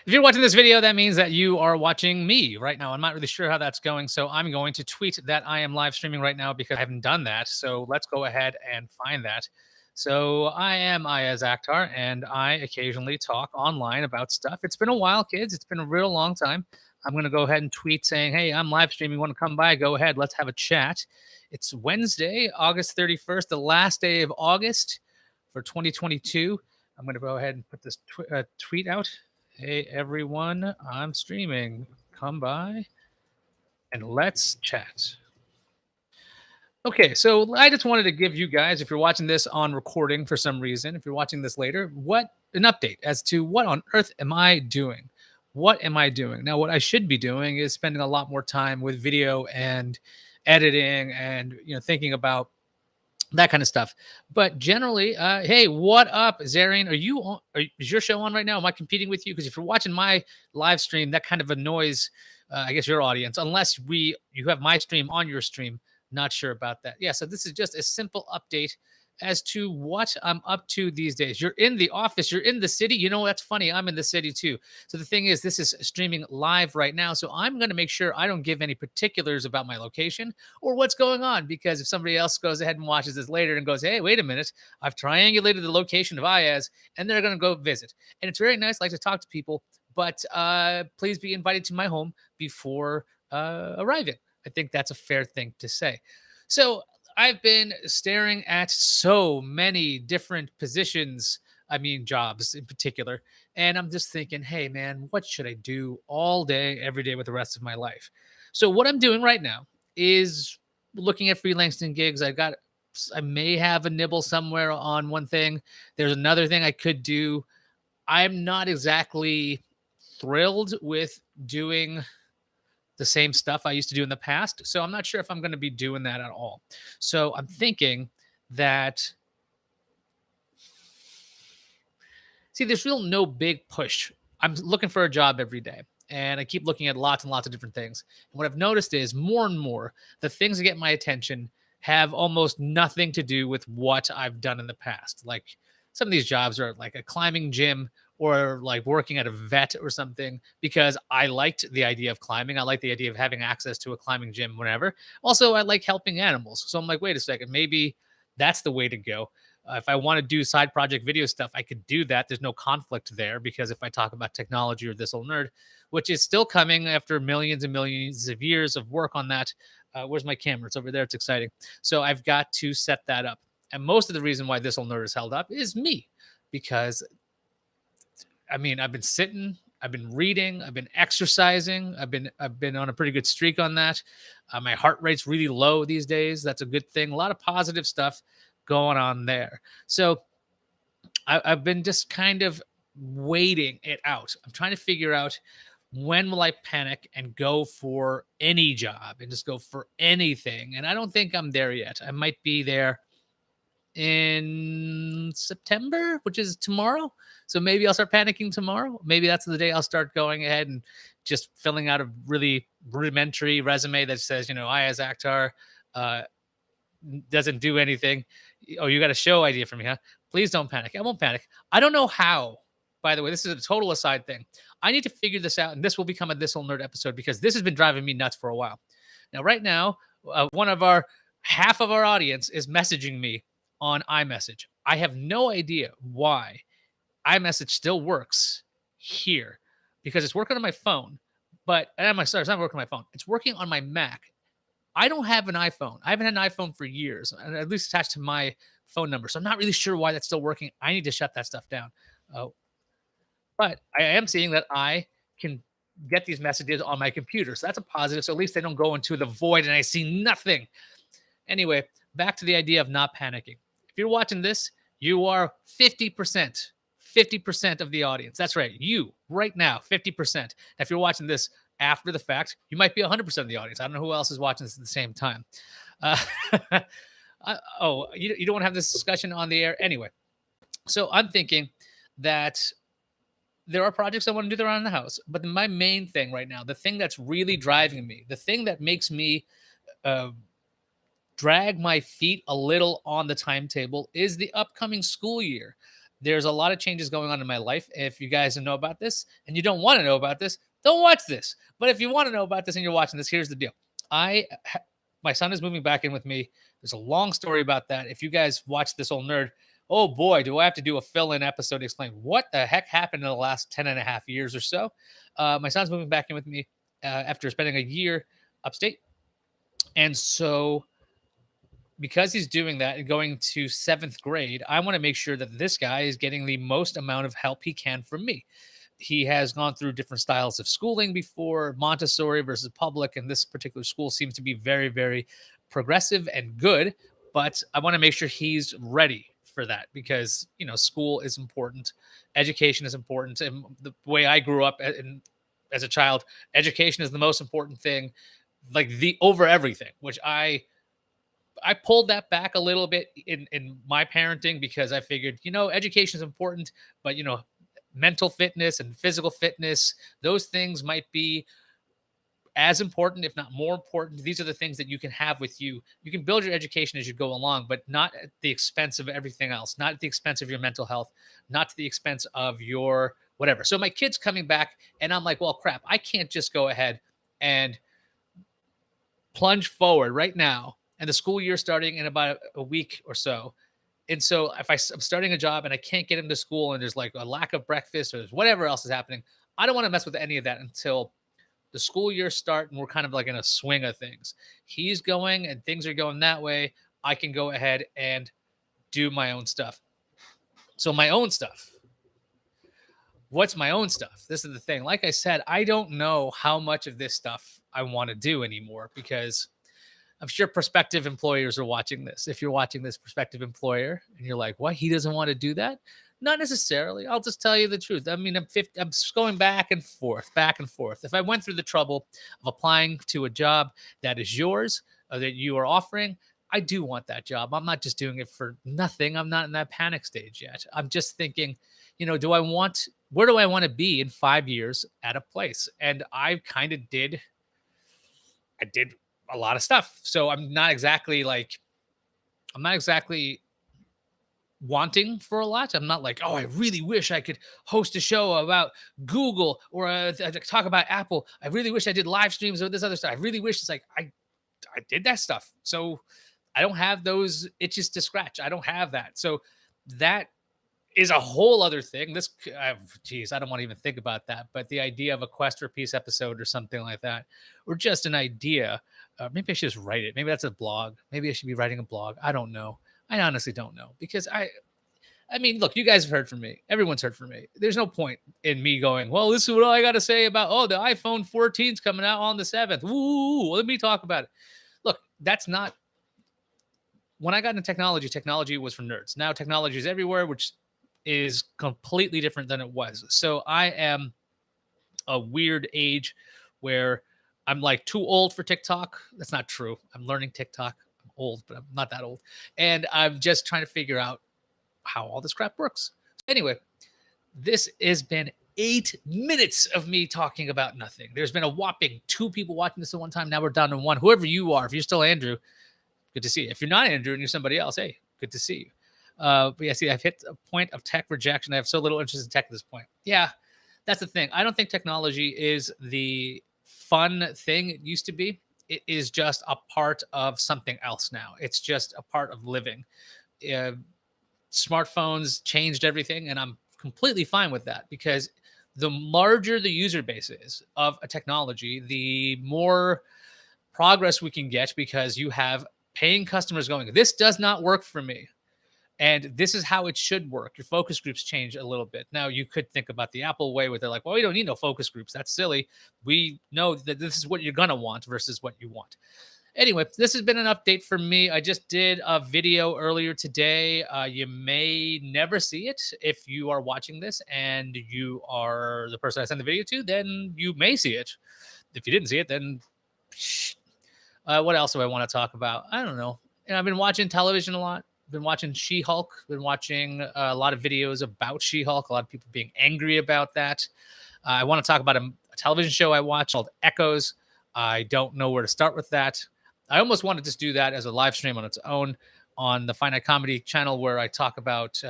If you're watching this video, that means that you are watching me right now. I'm not really sure how that's going, so I'm going to tweet that I am live streaming right now because I haven't done that. So let's go ahead and find that. So I am Iyaz Akhtar, and I occasionally talk online about stuff. It's been a while, kids. It's been a real long time. I'm going to go ahead and tweet saying, hey, I'm live streaming. Want to come by? Go ahead. Let's have a chat. It's Wednesday, August 31st, the last day of August for 2022. I'm going to go ahead and put this tweet out. Hey everyone, I'm streaming. Come by and let's chat. Okay, so I just wanted to give you guys, if you're watching this on recording for some reason, if you're watching this later, what an update as to what on earth am I doing? What am I doing? Now, what I should be doing is spending a lot more time with video and editing and thinking about that kind of stuff. But generally, hey, what up, Zarian? Is your show on right now? Am I competing with you? Because if you're watching my live stream, that kind of annoys, I guess, your audience, unless you have my stream on your stream. Not sure about that. Yeah, so this is just a simple update as to what I'm up to these days. You're in the office, you're in the city. That's funny. I'm in the city too. So the thing is, this is streaming live right now. So I'm going to make sure I don't give any particulars about my location or what's going on, because if somebody else goes ahead and watches this later and goes, hey, wait a minute, I've triangulated the location of Iyaz, and they're going to go visit. And it's very nice, I like to talk to people, but please be invited to my home before arriving. I think that's a fair thing to say. So I've been staring at so many different positions, I mean, jobs in particular. And I'm just thinking, hey, man, what should I do all day, every day with the rest of my life? So, what I'm doing right now is looking at freelancing gigs. I may have a nibble somewhere on one thing. There's another thing I could do. I'm not exactly thrilled with doing the same stuff I used to do in the past. So I'm not sure if I'm going to be doing that at all. So I'm thinking that, see, there's real no big push. I'm looking for a job every day, and I keep looking at lots and lots of different things. And what I've noticed is more and more the things that get my attention have almost nothing to do with what I've done in the past. Like some of these jobs are like a climbing gym or like working at a vet or something, because I liked the idea of climbing. I like the idea of having access to a climbing gym whenever. Also, I like helping animals. So I'm like, wait a second, maybe that's the way to go. If I want to do side project video stuff, I could do that. There's no conflict there, because if I talk about technology or this old nerd, which is still coming after millions and millions of years of work on that, where's my camera? It's over there. It's exciting. So I've got to set that up. And most of the reason why this old nerd is held up is me, because I mean, I've been sitting, I've been reading, I've been exercising, I've been on a pretty good streak on that. My heart rate's really low these days. That's a good thing. A lot of positive stuff going on there. So I've been just kind of waiting it out. I'm trying to figure out, when will I panic and go for any job and just go for anything. And I don't think I'm there yet. I might be there in September, which is tomorrow. So maybe I'll start panicking tomorrow. Maybe that's the day I'll start going ahead and just filling out a really rudimentary resume that says, Iyaz Akhtar doesn't do anything. Oh, you got a show idea for me, huh? Please don't panic. I won't panic. I don't know how. By the way, this is a total aside thing. I need to figure this out, and this will become a This Old Nerd episode, because this has been driving me nuts for a while. Now, right now, one of our half of our audience is messaging me on iMessage. I have no idea why iMessage still works here, because it's working on my phone, but sorry, it's not working on my phone. It's working on my Mac. I don't have an iPhone. I haven't had an iPhone for years, at least attached to my phone number. So I'm not really sure why that's still working. I need to shut that stuff down. But I am seeing that I can get these messages on my computer. So that's a positive. So at least they don't go into the void and I see nothing. Anyway, back to the idea of not panicking. If you're watching this, you are 50% of the audience. That's right. You right now, 50%. Now, if you're watching this after the fact, you might be 100% of the audience. I don't know who else is watching this at the same time. You don't want to have this discussion on the air anyway. So I'm thinking that there are projects I want to do around the house, but my main thing right now, the thing that's really driving me, the thing that makes me drag my feet a little on the timetable, is the upcoming school year. there's a lot of changes going on in my life. If you guys don't know about this and you don't want to know about this, don't watch this. But if you want to know about this and you're watching this, here's the deal. I my son is moving back in with me. There's a long story about that. If you guys watch this old nerd, oh boy, do I have to do a fill-in episode to explain what the heck happened in the last 10 and a half years or so. My son's moving back in with me after spending a year upstate. And so because he's doing that and going to seventh grade, I want to make sure that this guy is getting the most amount of help he can from me. He has gone through different styles of schooling before, Montessori versus public, and this particular school seems to be very, very progressive and good. But I want to make sure he's ready for that because school is important, education is important, and the way I grew up as a child, education is the most important thing, like the over everything, which I pulled that back a little bit in my parenting because I figured, education is important, but mental fitness and physical fitness, those things might be as important, if not more important. These are the things that you can have with you. You can build your education as you go along, but not at the expense of everything else, not at the expense of your mental health, not to the expense of your whatever. So my kid's coming back, and I'm like, well, crap, I can't just go ahead and plunge forward right now, and the school year starting in about a week or so. And so if I'm starting a job and I can't get him to school and there's like a lack of breakfast or there's whatever else is happening, I don't want to mess with any of that until the school year start and we're kind of like in a swing of things. He's going and things are going that way. I can go ahead and do my own stuff. So my own stuff. What's my own stuff? This is the thing. Like I said, I don't know how much of this stuff I want to do anymore because I'm sure prospective employers are watching this. If you're watching this, prospective employer, and you're like, "What? He doesn't want to do that?" Not necessarily. I'll just tell you the truth. I mean, I'm just going back and forth, back and forth. If I went through the trouble of applying to a job that is yours or that you are offering, I do want that job. I'm not just doing it for nothing. I'm not in that panic stage yet. I'm just thinking, where do I want to be in 5 years at a place? And I did a lot of stuff. So I'm not exactly wanting for a lot. I'm not like, oh, I really wish I could host a show about Google or talk about Apple. I really wish I did live streams or this other stuff. I really wish it's like I did that stuff. So I don't have those itches to scratch. I don't have that. So that is a whole other thing. Geez, I don't want to even think about that. But the idea of a Quest for Peace episode or something like that, or just an idea, maybe I should just write it. Maybe that's a blog. Maybe I should be writing a blog. I don't know. I honestly don't know because I mean, look, you guys have heard from me. Everyone's heard from me. There's no point in me going, well, this is what I got to say about, oh, the iPhone 14 is coming out on the 7th. Ooh, let me talk about it. Look, that's not, when I got into technology was for nerds. Now technology is everywhere, which is completely different than it was. So I am a weird age where I'm like too old for TikTok. That's not true. I'm learning TikTok. I'm old, but I'm not that old. And I'm just trying to figure out how all this crap works. Anyway, this has been 8 minutes of me talking about nothing. There's been a whopping 2 people watching this at one time. Now we're down to 1. Whoever you are, if you're still Andrew, good to see you. If you're not Andrew and you're somebody else, hey, good to see you. But yeah, see, I've hit a point of tech rejection. I have so little interest in tech at this point. Yeah, that's the thing. I don't think technology is the fun thing it used to be. It is just a part of something else now. It's just a part of living. Uh, Smartphones changed everything, and I'm completely fine with that because the larger the user base is of a technology, the more progress we can get because you have paying customers going, this does not work for me. And this is how it should work. Your focus groups change a little bit. Now, you could think about the Apple way where they're like, well, we don't need no focus groups. That's silly. We know that this is what you're going to want versus what you want. Anyway, this has been an update for me. I just did a video earlier today. You may never see it. If you are watching this and you are the person I sent the video to, then you may see it. If you didn't see it, then what else do I want to talk about? I don't know. And I've been watching television a lot. Been watching She-Hulk. Been watching a lot of videos about She-Hulk. A lot of people being angry about that. I want to talk about a television show I watched called Echoes. I don't know where to start with that. I almost want to just do that as a live stream on its own on the Finite Comedy channel where I talk about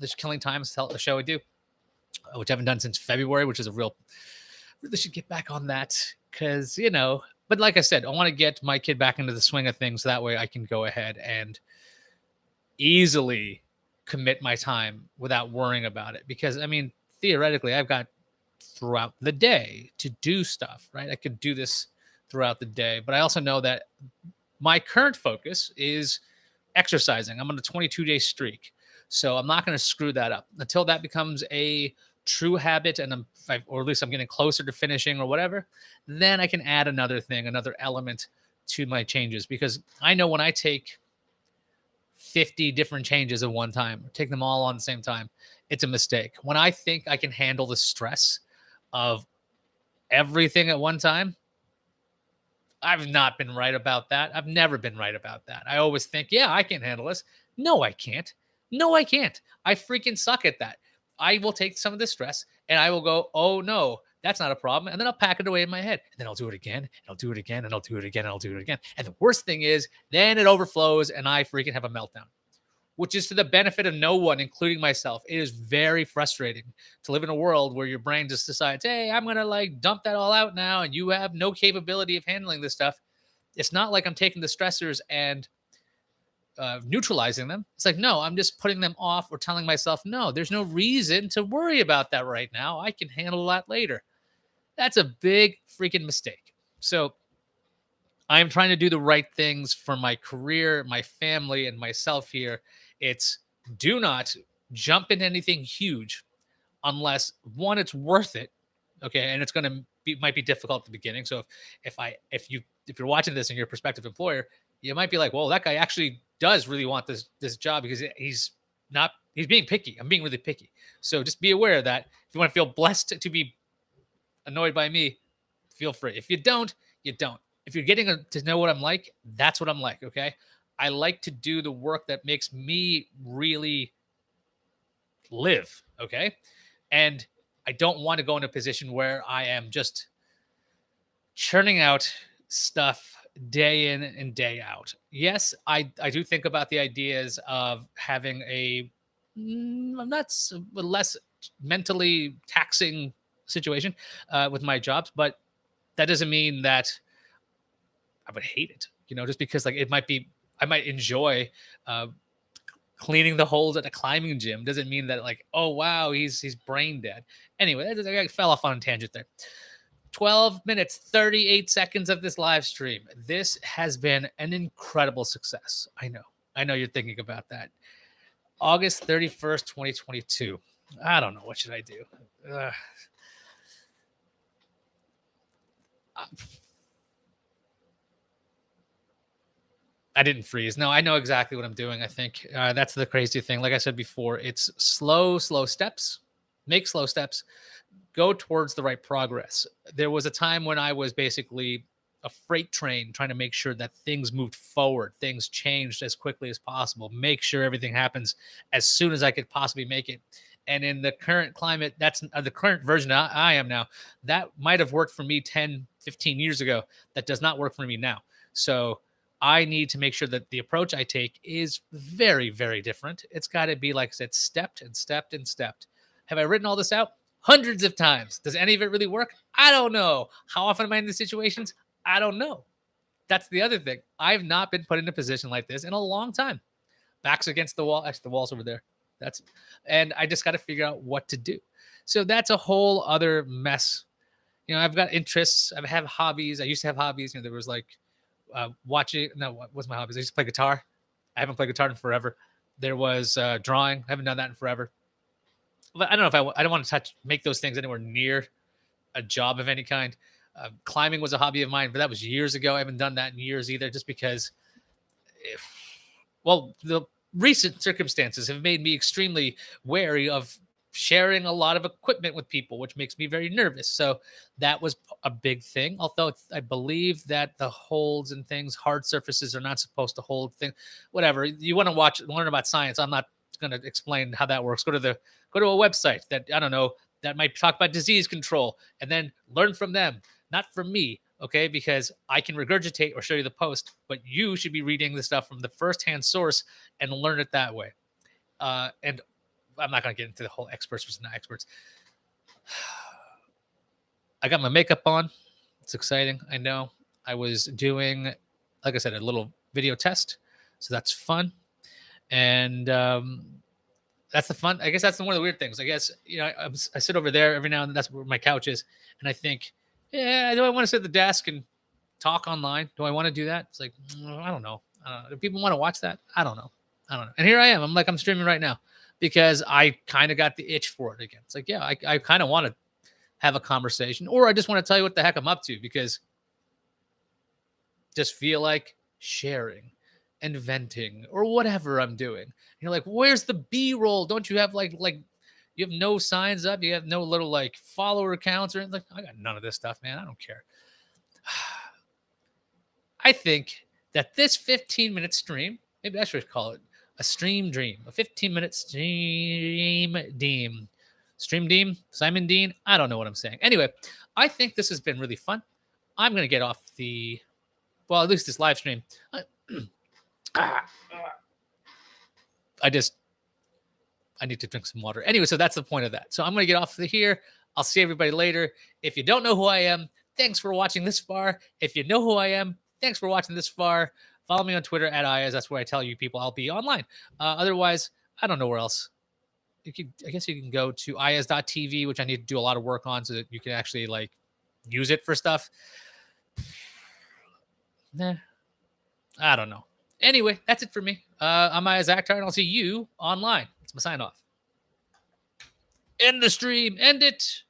This Killing Time is a show I do, which I haven't done since February, which is a real really should get back on that because But like I said, I want to get my kid back into the swing of things. That way, I can go ahead and easily commit my time without worrying about it. Because I mean, theoretically, I've got throughout the day to do stuff, right? I could do this throughout the day, but I also know that my current focus is exercising. I'm on a 22-day streak. So I'm not going to screw that up until that becomes a true habit and or at least I'm getting closer to finishing or whatever. Then I can add another thing, another element to my changes because I know when I take 50 different changes at one time, take them all on the same time, it's a mistake. When I think I can handle the stress of everything at one time, I've not been right about that. I've never been right about that. I always think, yeah, I can handle this. No, I can't. No, I can't. I freaking suck at that. I will take some of the stress and I will go, oh no, that's not a problem. And then I'll pack it away in my head. And then I'll do it again. And I'll do it again. And I'll do it again. And I'll do it again. And the worst thing is, then it overflows and I freaking have a meltdown, which is to the benefit of no one, including myself. It is very frustrating to live in a world where your brain just decides, hey, I'm going to like dump that all out now. And you have no capability of handling this stuff. It's not like I'm taking the stressors and neutralizing them. It's like, no, I'm just putting them off or telling myself, no, there's no reason to worry about that right now. I can handle that later. That's a big freaking mistake. So I am trying to do the right things for my career, my family, and myself here. It's do not jump into anything huge unless one, it's worth it. Okay. And it's going to be, might be difficult at the beginning. So if you're watching this and you're a prospective employer, you might be like, well, that guy actually does really want this job because he's being picky. I'm being really picky. So just be aware of that. If you want to feel blessed to be annoyed by me, feel free. If you don't, you don't. If you're getting to know what I'm like, that's what I'm like. Okay. I like to do the work that makes me really live. Okay. And I don't want to go in a position where I am just churning out stuff day in and day out. Yes, I do think about the ideas of having a less mentally taxing situation with my jobs, but that doesn't mean that I would hate it. Just because like I might enjoy uh, cleaning the holes at a climbing gym doesn't mean that like, oh wow, he's brain dead. Anyway, I fell off on a tangent there. 12 minutes, 38 seconds of this live stream. This has been an incredible success. I know. I know you're thinking about that. August 31st, 2022. I don't know. What should I do? Ugh. I didn't freeze. No, I know exactly what I'm doing. I think that's the crazy thing. Like I said before, it's slow steps. Make slow steps. Go towards the right progress. There was a time when I was basically a freight train trying to make sure that things moved forward, things changed as quickly as possible, make sure everything happens as soon as I could possibly make it. And in the current climate, that's the current version I am now. That might have worked for me 10, 15 years ago. That does not work for me now. So I need to make sure that the approach I take is very, very different. It's got to be, like I said, stepped and stepped and stepped. Have I written all this out? Hundreds of times. Does any of it really work? I don't know. How often am I in these situations? I don't know. That's the other thing. I've not been put in a position like this in a long time. Backs against the wall. Actually, the wall's over there. And I just got to figure out what to do. So that's a whole other mess. I've got interests. I have hobbies. I used to have hobbies. There was like watching. No, what was my hobbies? I used to play guitar. I haven't played guitar in forever. There was drawing. I haven't done that in forever. But I don't know if I don't want to make those things anywhere near a job of any kind. Climbing was a hobby of mine, but that was years ago. I haven't done that in years either, just because, the recent circumstances have made me extremely wary of sharing a lot of equipment with people, which makes me very nervous. So that was a big thing. Although I believe that the holds and things, hard surfaces are not supposed to hold things. Whatever you want to learn about science. I'm not going to explain how that works. Go to a website that I don't know that might talk about disease control, and then learn from them, not from me. Okay, because I can regurgitate or show you the post, but you should be reading the stuff from the first-hand source and learn it that way. And I'm not gonna get into the whole experts versus not experts. I got my makeup on. It's exciting. I know. I was doing, like I said, a little video test, so that's fun. And that's the fun. I guess that's one of the weird things. I guess I sit over there every now and then. That's where my couch is, and I think, yeah, do I want to sit at the desk and talk online? Do I want to do that? It's like, I don't know. Do people want to watch that? I don't know. I don't know. And here I am. I'm streaming right now because I kind of got the itch for it again. It's like, yeah, I kind of want to have a conversation, or I just want to tell you what the heck I'm up to because just feel like sharing and venting or whatever I'm doing. And you're like, where's the B-roll? Don't you have like you have no signs up? You have no little like follower accounts or anything? Like, I got none of this stuff, man. I don't care. I think that this 15-minute stream, maybe I should call it a stream dream, a 15-minute stream deem. Stream Deem, Simon Dean. I don't know what I'm saying. Anyway, I think this has been really fun. I'm going to get off at least this live stream. I need to drink some water. Anyway, so that's the point of that. So I'm going to get off here. I'll see everybody later. If you don't know who I am, thanks for watching this far. If you know who I am, thanks for watching this far. Follow me on Twitter at Iyaz. That's where I tell you people I'll be online. Otherwise, I don't know where else. I guess you can go to iyaz.tv, which I need to do a lot of work on so that you can actually like use it for stuff. Nah, I don't know. Anyway, that's it for me. I'm Iyaz Akhtar, and I'll see you online. It's my sign off. End the stream. End it.